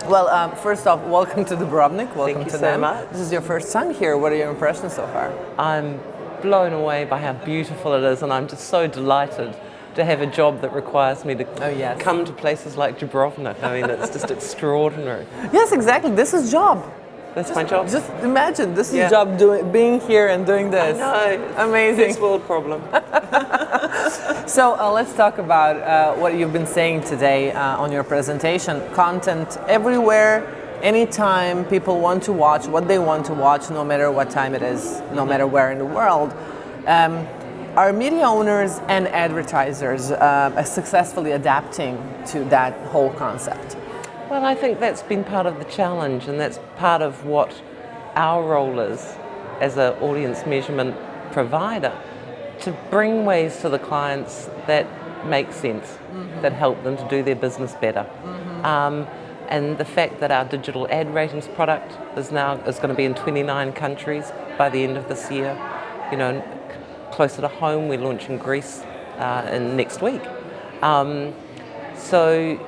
Well, first off, welcome to Dubrovnik. Welcome Thank to you so NEM. much. This is your first time here. What are your impressions so far? I'm blown away by how beautiful it is, and I'm just so delighted to have a job that requires me to come to places like Dubrovnik. I mean, it's just extraordinary. Yes, exactly. This is job. That's my job. Just imagine, this is job being here and doing this. I know. Amazing. First world problem. So let's talk about what you've been saying today on your presentation. Content everywhere, anytime people want to watch what they want to watch, no matter what time it is, no matter where in the world. Are media owners and advertisers successfully adapting to that whole concept? Well, I think that's been part of the challenge, and that's part of what our role is as an audience measurement provider, to bring ways to the clients that make sense, that help them to do their business better. And the fact that our digital ad ratings product is going to be in 29 countries by the end of this year. You know, closer to home, we're launching Greece in next week. So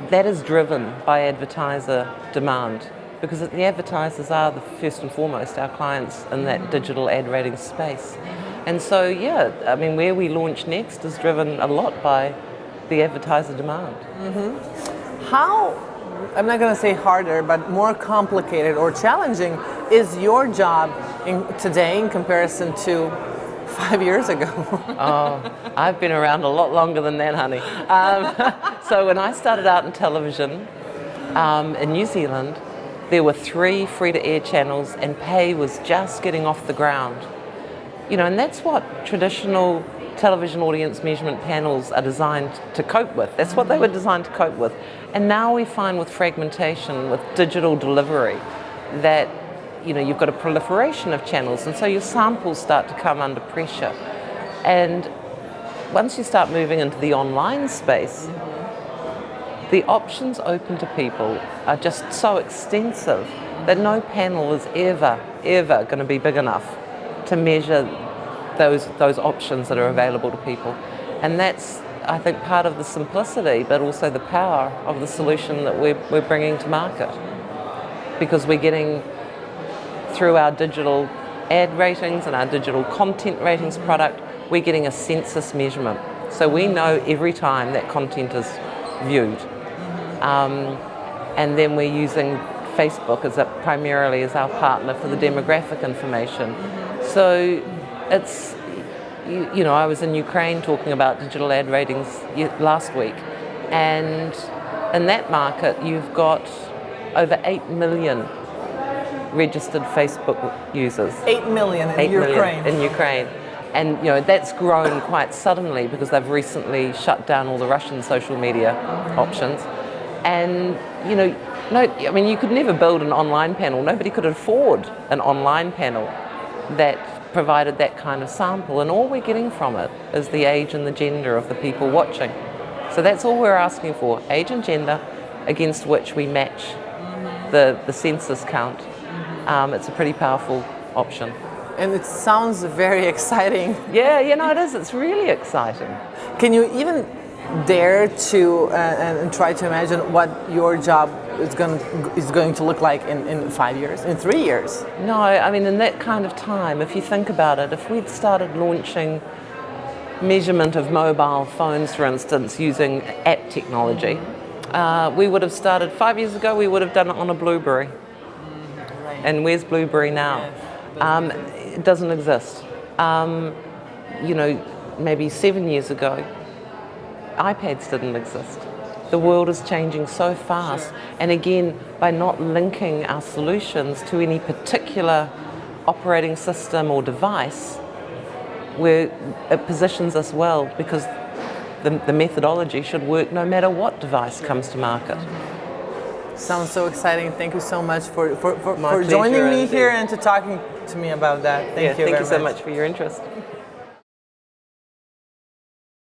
that is driven by advertiser demand, because the advertisers are first and foremost our clients in that digital ad rating space. And so, yeah, I mean, where we launch next is driven a lot by the advertiser demand. How, I'm not going to say harder, but more complicated or challenging is your job today in comparison to 5 years ago? Oh, I've been around a lot longer than that, honey. So when I started out in television in New Zealand, there were 3 free-to-air channels and pay was just getting off the ground. You know, and that's what traditional television audience measurement panels are designed to cope with. That's what they were designed to cope with. And now we find with fragmentation, with digital delivery, that you've got a proliferation of channels, and so your samples start to come under pressure. And once you start moving into the online space, the options open to people are just so extensive that no panel is ever going to be big enough to measure those options that are available to people. And that's, I think, part of the simplicity, but also the power of the solution that we're bringing to market. Because we're getting, through our digital ad ratings and our digital content ratings product, we're getting a census measurement. So we know every time that content is viewed. And then we're using Facebook primarily as our partner for the demographic information. So it's, I was in Ukraine talking about digital ad ratings last week, and in that market you've got over 8 million registered Facebook users. 8 million in Ukraine. In Ukraine. And that's grown quite suddenly because they've recently shut down all the Russian social media options. And you could never build an online panel. Nobody could afford an online panel that provided that kind of sample, and all we're getting from it is the age and the gender of the people watching. So that's all we're asking for, age and gender, against which we match the census count. It's a pretty powerful option. And it sounds very exciting. Yeah, it is. It's really exciting. Can you even dare to and try to imagine what your job is going to look like in 5 years, in 3 years? No, I mean, in that kind of time, if you think about it, if we'd started launching measurement of mobile phones, for instance, using app technology, we would have started 5 years ago, we would have done it on a Blueberry. Right. And where's Blueberry now? It doesn't exist. Maybe 7 years ago, iPads didn't exist. The world is changing so fast. Sure. And again, by not linking our solutions to any particular operating system or device, it positions us well, because the methodology should work no matter what device comes to market. Sounds so exciting. Thank you so much for joining me here and to talking to me about that. Thank you very much. Thank you so much for your interest.